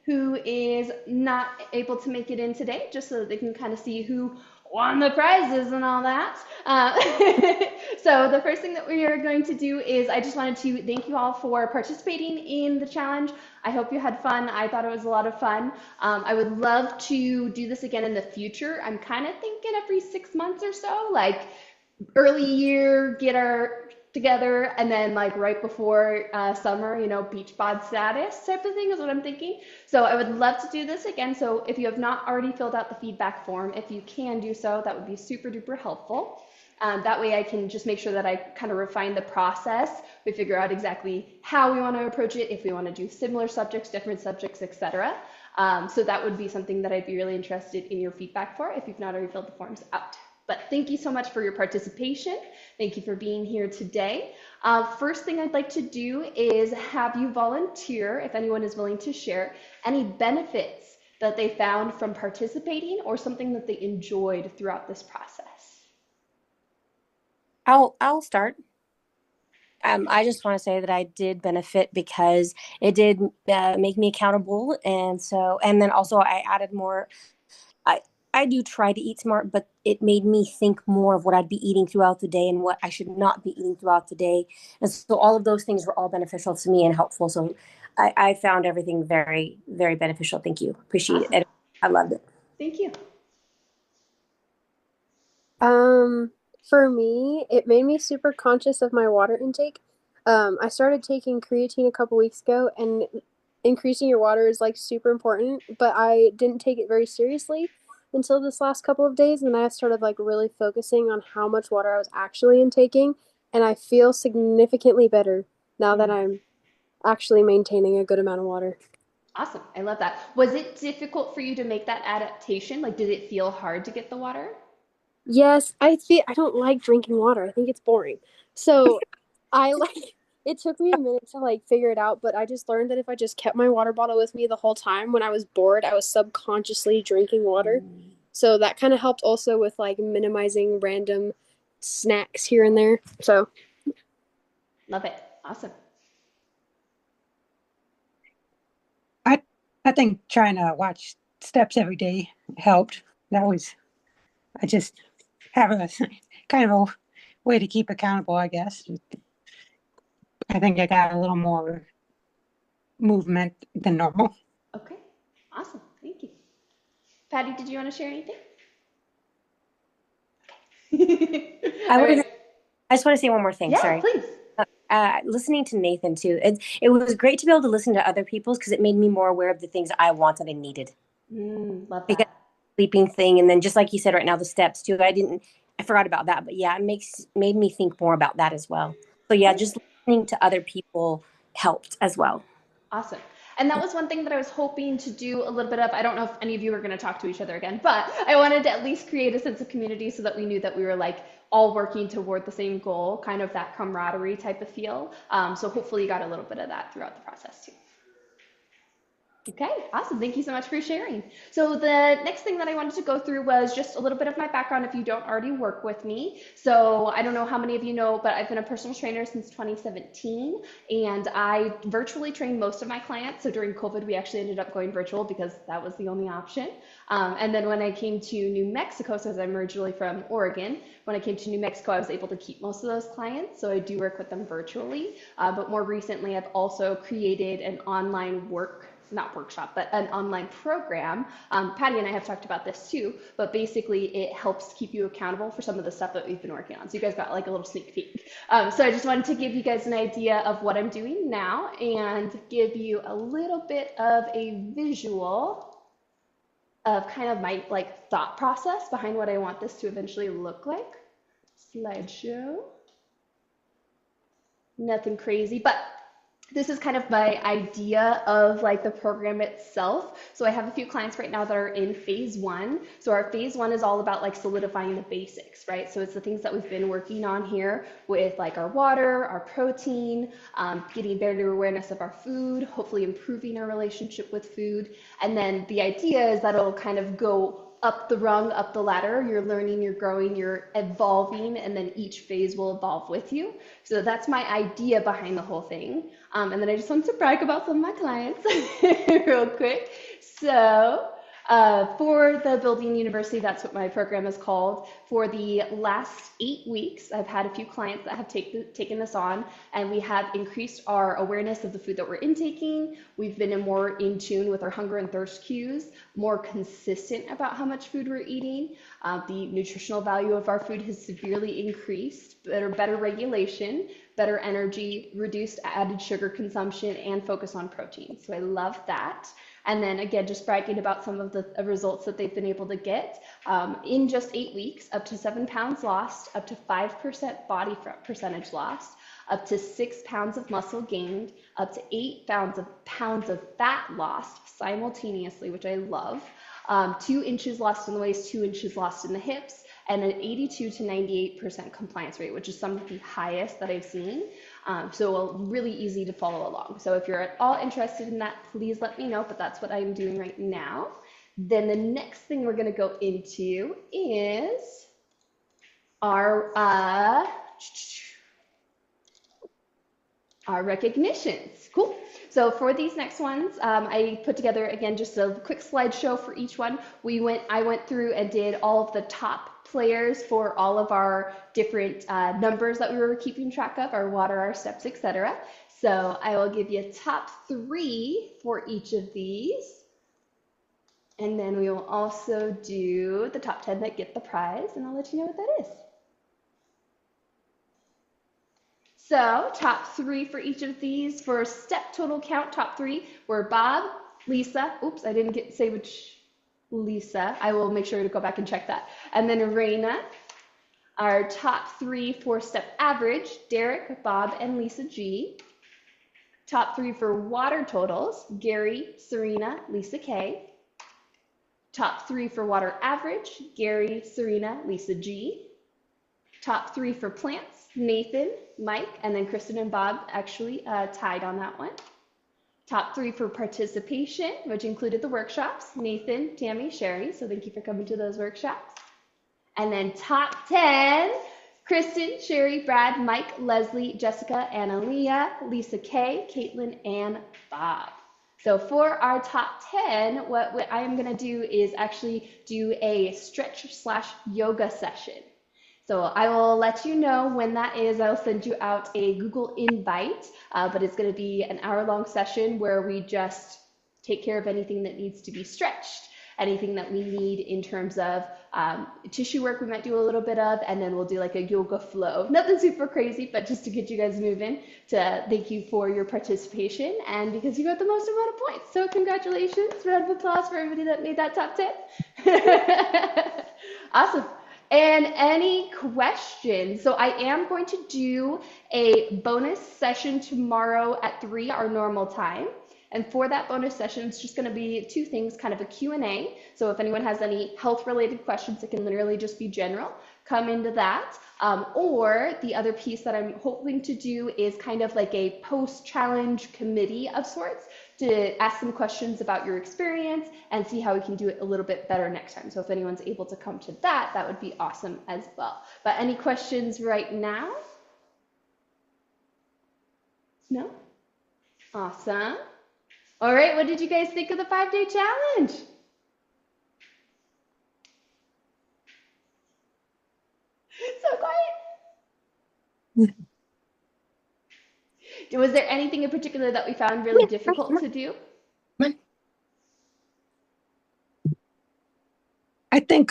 who is not able to make it in today, just so that they can kind of see who won the prizes and all that. So the first thing that we are going to do is I just wanted to thank you all for participating in the challenge. I hope you had fun. I thought it was a lot of fun. I would love to do this again in the future. I'm kind of thinking every 6 months or so, like early year, get our together, and then like right before summer, beach bod status type of thing is what I'm thinking. So I would love to do this again. So if you have not already filled out the feedback form, if you can do so, that would be super duper helpful. That way I can just make sure that I kind of refine the process. We figure out exactly how we want to approach it, if we want to do similar subjects, different subjects, etc. So that would be something that I'd be really interested in your feedback for if you've not already filled the forms out. But thank you so much for your participation. Thank you for being here today. First thing I'd like to do is have you volunteer, if anyone is willing to share, any benefits that they found from participating or something that they enjoyed throughout this process. I'll start. I just want to say that I did benefit because it did make me accountable, and then also I added more. I I do try to eat smart, but it made me think more of what I'd be eating throughout the day and what I should not be eating throughout the day, and so all of those things were all beneficial to me and helpful. So I found everything very, very beneficial. Thank you, appreciate Awesome. it. I loved it. Thank you. Um, for me, it made me super conscious of my water intake. I started taking creatine a couple weeks ago, and increasing your water is like super important, but I didn't take it very seriously until this last couple of days, and I started like really focusing on how much water I was actually intaking, and I feel significantly better now that I'm actually maintaining a good amount of water. Awesome. I love that. Was it difficult for you to make that adaptation? Like, did it feel hard to get the water? Yes, I don't like drinking water. I think it's boring. So I like it took me a minute to like figure it out, but I just learned that if I just kept my water bottle with me the whole time when I was bored, I was subconsciously drinking water. So that kind of helped also with like minimizing random snacks here and there. So Love it. Awesome. I I think trying to watch steps every day helped. That was I just have a kind of a way to keep accountable, I guess. I think I got a little more movement than normal. Okay. Awesome. Thank you. Patty, did you want to share anything? I All would. right. I just want to say one more thing. Yeah, Sorry. please. Listening to Nathan too. It was great to be able to listen to other people's because it made me more aware of the things I wanted and needed. Love Like a that. sleeping thing, and then just like you said right now, the steps too. I forgot about that, but yeah, made me think more about that as well. So yeah, Great. just listening to other people helped as well. Awesome. And that was one thing that I was hoping to do a little bit of. I don't know if any of you are going to talk to each other again, but I wanted to at least create a sense of community so that we knew that we were like all working toward the same goal, kind of that camaraderie type of feel. So hopefully you got a little bit of that throughout the process too. Okay, awesome. Thank you so much for sharing. So the next thing that I wanted to go through was just a little bit of my background if you don't already work with me. So I don't know how many of you know, but I've been a personal trainer since 2017, and I virtually train most of my clients. So during COVID, we actually ended up going virtual because that was the only option. And then when I came to New Mexico, so as I'm originally from Oregon, when I came to New Mexico, I was able to keep most of those clients. So I do work with them virtually. But more recently, I've also created an online not workshop, but an online program. Patty and I have talked about this too, but basically it helps keep you accountable for some of the stuff that we've been working on. So you guys got like a little sneak peek. So I just wanted to give you guys an idea of what I'm doing now and give you a little bit of a visual of kind of my like thought process behind what I want this to eventually look like. Slideshow. Nothing crazy, but this is kind of my idea of like the program itself. So I have a few clients right now that are in phase one. So our phase one is all about like solidifying the basics, right? So it's the things that we've been working on here with like our water, our protein, getting better awareness of our food, hopefully improving our relationship with food. And then the idea is that it'll kind of go up the rung, up the ladder. You're learning, you're growing, you're evolving, and then each phase will evolve with you. So that's my idea behind the whole thing. And then I just want to brag about some of my clients real quick. So, for the Building University, that's what my program is called. For the last 8 weeks, I've had a few clients that have taken this on, and we have increased our awareness of the food that we're intaking. We've been more in tune with our hunger and thirst cues, more consistent about how much food we're eating. The nutritional value of our food has severely increased, better regulation, better energy, reduced added sugar consumption, and focus on protein. So I love that. And then again, just bragging about some of the results that they've been able to get in just 8 weeks, up to 7 pounds lost, up to 5% body fat percentage lost, up to 6 pounds of muscle gained, up to 8 pounds of fat lost simultaneously, which I love. 2 inches lost in the waist, 2 inches lost in the hips, and an 82 to 98% compliance rate, which is some of the highest that I've seen. So really easy to follow along. So if you're at all interested in that, please let me know, but that's what I'm doing right now. Then the next thing we're gonna go into is our recognitions. Cool. So for these next ones, I put together, again, just a quick slideshow for each one. I went through and did all of the top players for all of our different numbers that we were keeping track of, our water, our steps, etc. So I will give you top 3 for each of these. And then we will also do the top 10 that get the prize, and I'll let you know what that is. So top 3 for each of these. For step total count, top 3 were Bob, Lisa. Oops, I didn't say which Lisa. I will make sure to go back and check that. And then Raina. Our top 3 for step average, Derek, Bob, and Lisa G. Top 3 for water totals, Gary, Serena, Lisa K. Top 3 for water average, Gary, Serena, Lisa G. Top 3 for plants, Nathan, Mike, and then Kristen and Bob actually tied on that one. Top 3 for participation, which included the workshops, Nathan, Tammy, Sherry. So thank you for coming to those workshops. And then top 10, Kristen, Sherry, Brad, Mike, Leslie, Jessica, Analia, Lisa K, Caitlin, and Bob. So for our top 10, what I am going to do is actually do a stretch/yoga session. So I will let you know when that is. I'll send you out a Google invite, but it's going to be an hour-long session where we just take care of anything that needs to be stretched, anything that we need in terms of tissue work we might do a little bit of, and then we'll do like a yoga flow. Nothing super crazy, but just to get you guys moving, to thank you for your participation and because you got the most amount of points. So congratulations, round of applause for everybody that made that top 10. Awesome. And any questions? So I am going to do a bonus session tomorrow at 3, our normal time. And for that bonus session, it's just going to be 2 things, kind of a Q&A. So if anyone has any health-related questions, it can literally just be general, come into that. Or the other piece that I'm hoping to do is kind of like a post-challenge committee of sorts to ask some questions about your experience and see how we can do it a little bit better next time. So if anyone's able to come to that, that would be awesome as well. But any questions right now? No? Awesome. All right, what did you guys think of the 5-day challenge? So quiet. Was there anything in particular that we found really difficult to do? I think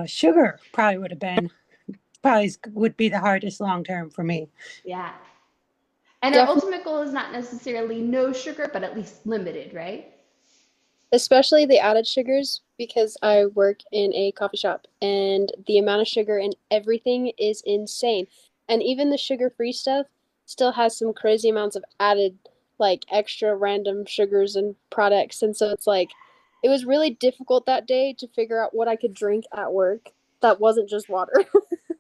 sugar probably would be the hardest long term for me. Yeah. And our ultimate goal is not necessarily no sugar, but at least limited, right? Especially the added sugars, because I work in a coffee shop and the amount of sugar in everything is insane. And even the sugar-free stuff still has some crazy amounts of added, like extra random sugars and products. And so it's like, it was really difficult that day to figure out what I could drink at work that wasn't just water.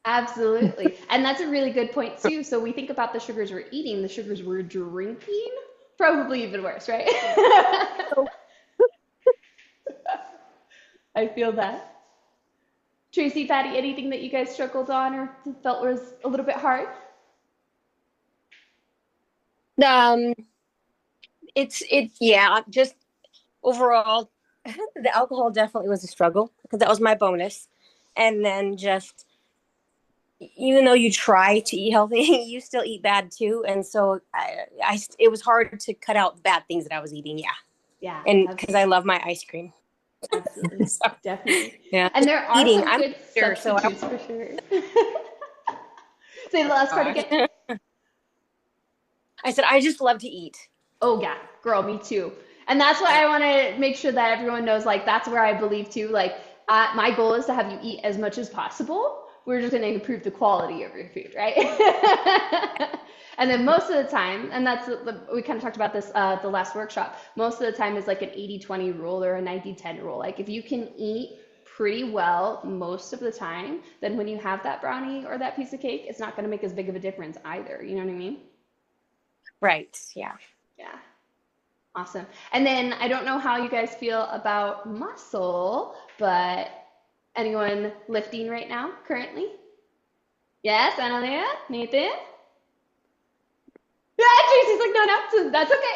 Absolutely. And that's a really good point too. So we think about the sugars we're eating, the sugars we're drinking, probably even worse, right? I feel that. Tracy, Patty, anything that you guys struggled on or felt was a little bit hard? It's yeah, just overall The alcohol definitely was a struggle because that was my bonus. And then just even though you try to eat healthy, you still eat bad too. And so it was hard to cut out bad things that I was eating. Yeah. Yeah, And because I love my ice cream. absolutely. So, Definitely. yeah. And there are Eating, some I'm good here, so substitutes for sure. Say the last part again. I said I just love to eat. Oh yeah, girl, me too. And that's why I want to make sure that everyone knows, like, that's where I believe too. Like, my goal is to have you eat as much as possible. We're just going to improve the quality of your food, right? And then most of the time, and we kind of talked about this the last workshop, most of the time is like an 80-20 rule or a 90-10 rule. Like, if you can eat pretty well most of the time, then when you have that brownie or that piece of cake, it's not going to make as big of a difference either. You know what I mean? Right. Yeah. Yeah. Awesome. And then I don't know how you guys feel about muscle, but anyone lifting right now currently? Yes, Analia? Nathan? Yeah, Tracy's like, no, so that's okay.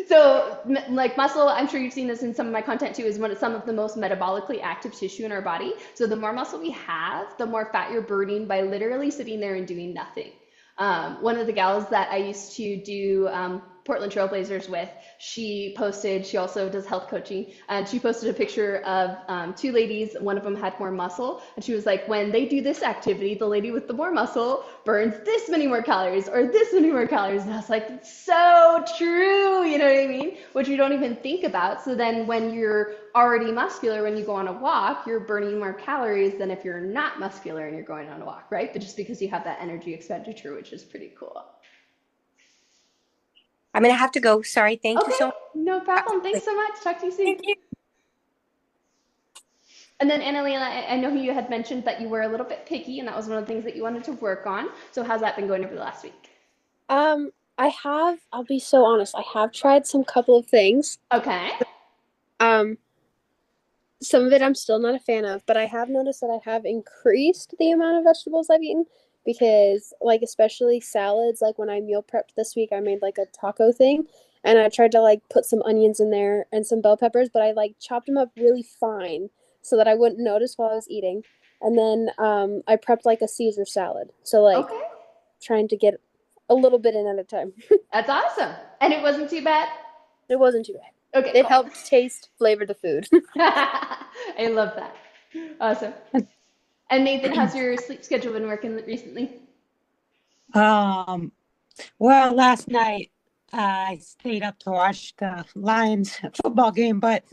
So, like muscle, I'm sure you've seen this in some of my content too, is some of the most metabolically active tissue in our body. So the more muscle we have, the more fat you're burning by literally sitting there and doing nothing. One of the gals that I used to do Portland Trailblazers with, she also does health coaching, and she posted a picture of two ladies. One of them had more muscle, and she was like, when they do this activity, the lady with the more muscle burns this many more calories or this many more calories. And I was like, it's so true, you know what I mean? Which we don't even think about. So then when you're already muscular, when you go on a walk, you're burning more calories than if you're not muscular and you're going on a walk, right? But just because you have that energy expenditure, which is pretty cool. I'm going to have to go. Sorry. Thank you Okay, so much. no problem. Thanks so much. Talk to you soon. Thank you. And then Annalena, I know you had mentioned that you were a little bit picky, and that was one of the things that you wanted to work on. So how's that been going over the last week? I'll be so honest, I have tried some couple of things. Okay. Some of it I'm still not a fan of, but I have noticed that I have increased the amount of vegetables I've eaten because, like, especially salads, like when I meal prepped this week, I made like a taco thing and I tried to like put some onions in there and some bell peppers, but I like chopped them up really fine so that I wouldn't notice while I was eating. And then I prepped like a Caesar salad. So, like, Okay. trying to get a little bit in at a time. That's awesome. And it wasn't too bad? It wasn't too bad. Okay, It cool. helped flavor the food. I love that. Awesome. And Nathan, how's your sleep schedule been working recently? Well, last night I stayed up to watch the Lions football game, but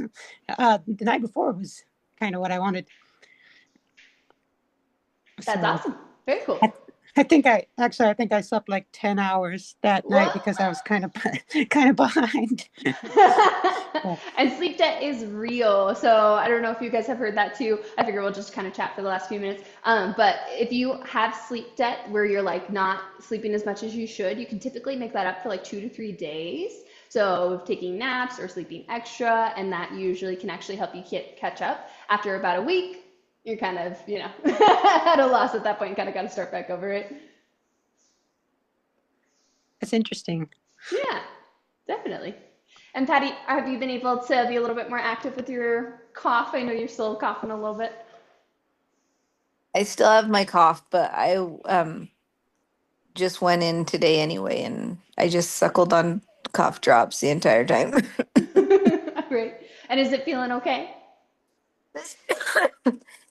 the night before was kind of what I wanted. That's So awesome. Very cool. I think I slept like 10 hours that night What? because I was kind of kind of behind. And sleep debt is real. So I don't know if you guys have heard that too. I figure we'll just kind of chat for the last few minutes. But if you have sleep debt where you're like not sleeping as much as you should, you can typically make that up for like 2 to 3 days. So taking naps or sleeping extra, and that usually can actually help you catch up. After about a week, you're kind of, at a loss at that point, kind of got to start back over it. That's interesting. Yeah, definitely. And Patty, have you been able to be a little bit more active with your cough? I know you're still coughing a little bit. I still have my cough, but I just went in today anyway, and I just suckled on cough drops the entire time. Great. And is it feeling okay?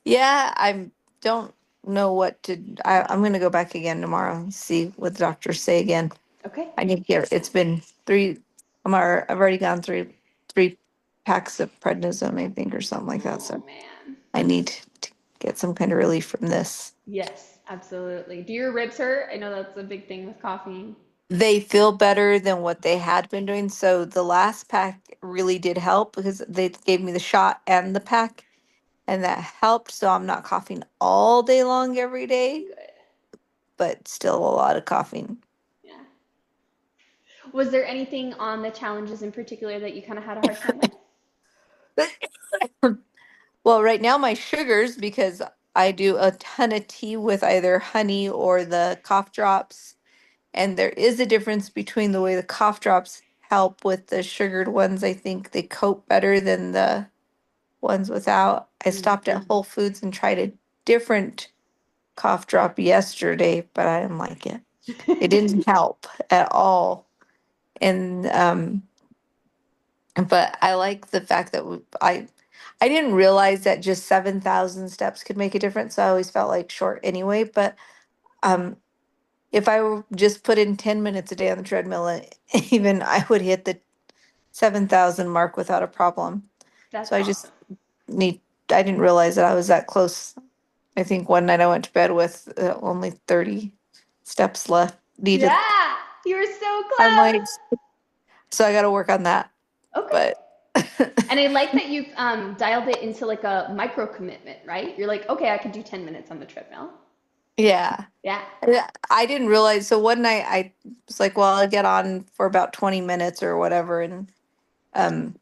Yeah, I don't know what to. I'm gonna go back again tomorrow and see what the doctors say again. Okay. I need to get. It's been three. I've already gone through 3 packs of prednisone, I think, or something like that. Oh So man. I need to get some kind of relief from this. Yes, absolutely. Do your ribs hurt? I know that's a big thing with coughing. They feel better than what they had been doing. So the last pack really did help because they gave me the shot and the pack, and that helped. So I'm not coughing all day long every day, Good. but still a lot of coughing. Yeah. Was there anything on the challenges in particular that you kind of had a hard time with? Well, right now my sugars, because I do a ton of tea with either honey or the cough drops, and there is a difference between the way the cough drops help with the sugared ones. I think they coat better than the ones without. I stopped at Whole Foods and tried a different cough drop yesterday, but I didn't like it. It didn't help at all. And but I like the fact that I didn't realize that just 7,000 steps could make a difference. So I always felt like short anyway. But um, if I were just put in 10 minutes a day on the treadmill, even I would hit the 7,000 mark without a problem. That's So I just awesome. need, I didn't realize that I was that close. I think one night I went to bed with only 30 steps left needed. Yeah, you were so I'm close. like, so I got to work on that. Okay. But And I like that you've dialed it into like a micro commitment, right? You're like, okay, I could do 10 minutes on the treadmill. yeah. Yeah. Yeah, I didn't realize. So one night I was like, well, I'll get on for about 20 minutes or whatever. And um,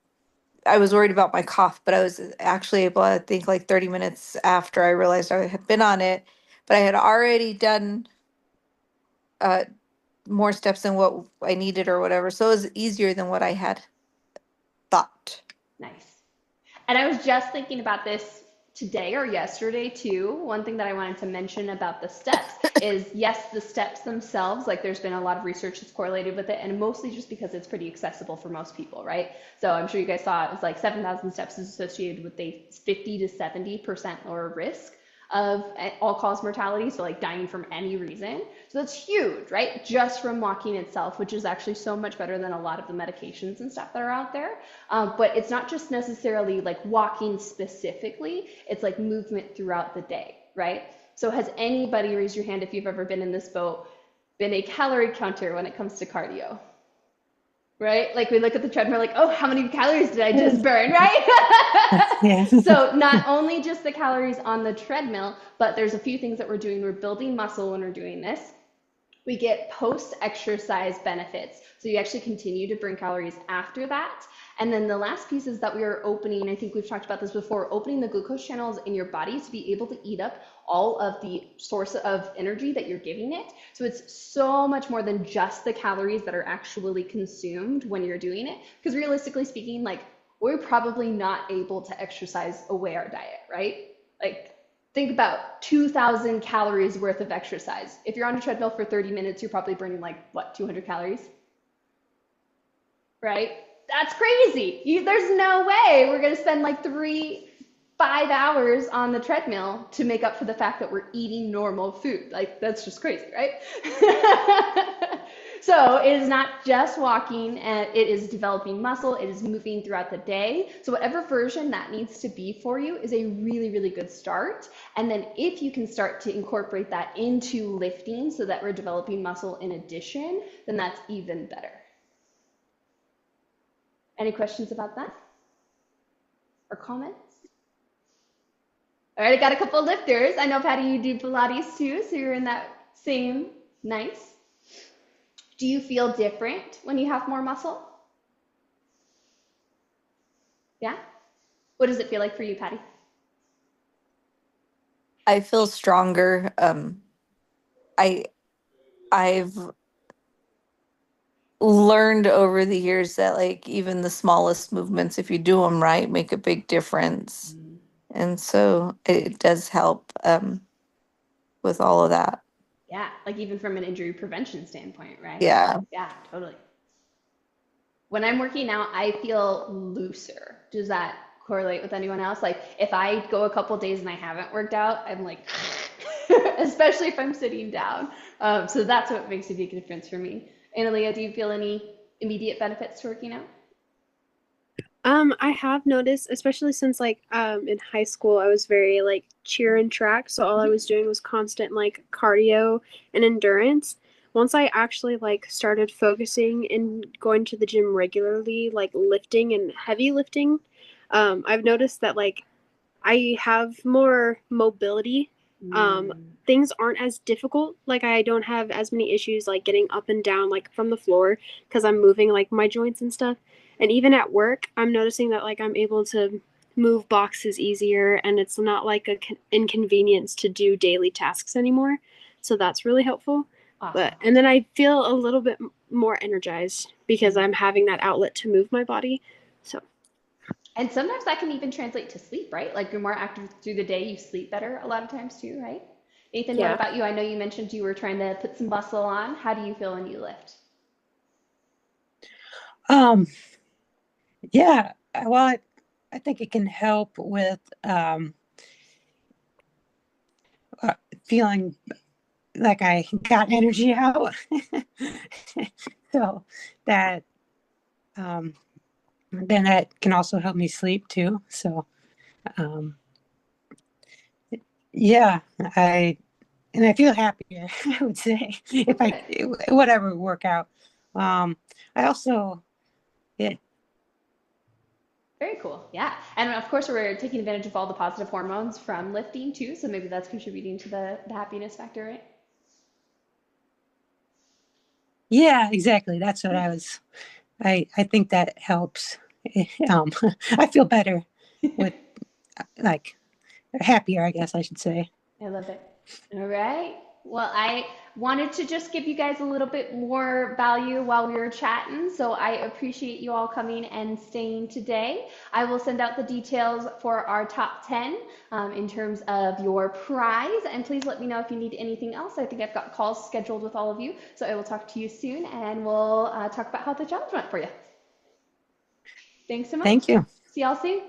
I was worried about my cough, but I was actually able, I think, like 30 minutes after I realized I had been on it, but I had already done uh, more steps than what I needed or whatever. So it was easier than what I had thought. Nice. And I was just thinking about this today or yesterday too. One thing that I wanted to mention about the steps is yes, the steps themselves, like there's been a lot of research that's correlated with it, and mostly just because it's pretty accessible for most people, right? So I'm sure you guys saw it was like 7,000 steps is associated with a 50 to 70% lower risk of all-cause mortality, so like dying from any reason. So that's huge, right? Just from walking itself, which is actually so much better than a lot of the medications and stuff that are out there. But it's not just necessarily like walking specifically, it's like movement throughout the day, right? So has anybody, raise your hand if you've ever been in this boat, been a calorie counter when it comes to cardio? Right? Like we look at the treadmill like, oh, how many calories did I just burn, right? Yeah. So not only just the calories on the treadmill, but there's a few things that we're doing. We're building muscle when we're doing this. We get post-exercise benefits. So you actually continue to burn calories after that. And then the last piece is that we are opening, I think we've talked about this before, opening the glucose channels in your body to be able to eat up all of the source of energy that you're giving it. So it's so much more than just the calories that are actually consumed when you're doing it. Because realistically speaking, like we're probably not able to exercise away our diet, right? Like think about 2,000 calories worth of exercise. If you're on a treadmill for 30 minutes, you're probably burning like, what, 200 calories? Right? That's crazy. There's no way we're going to spend like 5 hours on the treadmill to make up for the fact that we're eating normal food. Like, that's just crazy, right? So it is not just walking, and it is developing muscle, it is moving throughout the day. So whatever version that needs to be for you is a really, really good start. And then if you can start to incorporate that into lifting so that we're developing muscle in addition, then that's even better. Any questions about that? Or comments? All right, I got a couple of lifters. I know, Patty, you do Pilates too, so you're in that same, nice. Do you feel different when you have more muscle? Yeah? What does it feel like for you, Patty? I feel stronger. I've learned over the years that like even the smallest movements, if you do them right, make a big difference. And so it does help with all of that. Yeah, like even from an injury prevention standpoint, right? Yeah. Yeah, totally. When I'm working out, I feel looser. Does that correlate with anyone else? Like if I go a couple days and I haven't worked out, I'm like, especially if I'm sitting down. So that's what makes a big difference for me. Analia, do you feel any immediate benefits to working out? I have noticed, especially since like in high school, I was very like cheer and track, so all I was doing was constant like cardio and endurance. Once I actually like started focusing and going to the gym regularly, like lifting and heavy lifting, I've noticed that like I have more mobility. Things aren't as difficult. Like I don't have as many issues like getting up and down like from the floor because I'm moving like my joints and stuff. And even at work, I'm noticing that like I'm able to move boxes easier and it's not like a inconvenience to do daily tasks anymore. So that's really helpful. Awesome. But and then I feel a little bit more energized because I'm having that outlet to move my body. So And sometimes that can even translate to sleep, right? Like you're more active through the day, you sleep better a lot of times too, right? Nathan, what yeah. about you? I know you mentioned you were trying to put some muscle on. How do you feel when you lift? Um, yeah, well, I think it can help with feeling like I got energy out. So that um, then that can also help me sleep too. So um, yeah, I feel happier. I would say Oh, if I good. whatever workout. I also it Very cool. Yeah. And of course, we're taking advantage of all the positive hormones from lifting too. So maybe that's contributing to the happiness factor, right? yeah, exactly. That's what Yeah. I was. I think that helps. Um, I feel better with like happier, I guess I should say. I love it. All right. Well, I wanted to just give you guys a little bit more value while we were chatting. So I appreciate you all coming and staying today. I will send out the details for our top 10 in terms of your prize. And please let me know if you need anything else. I think I've got calls scheduled with all of you. So I will talk to you soon and we'll talk about how the challenge went for you. Thanks so much. Thank you. See y'all soon.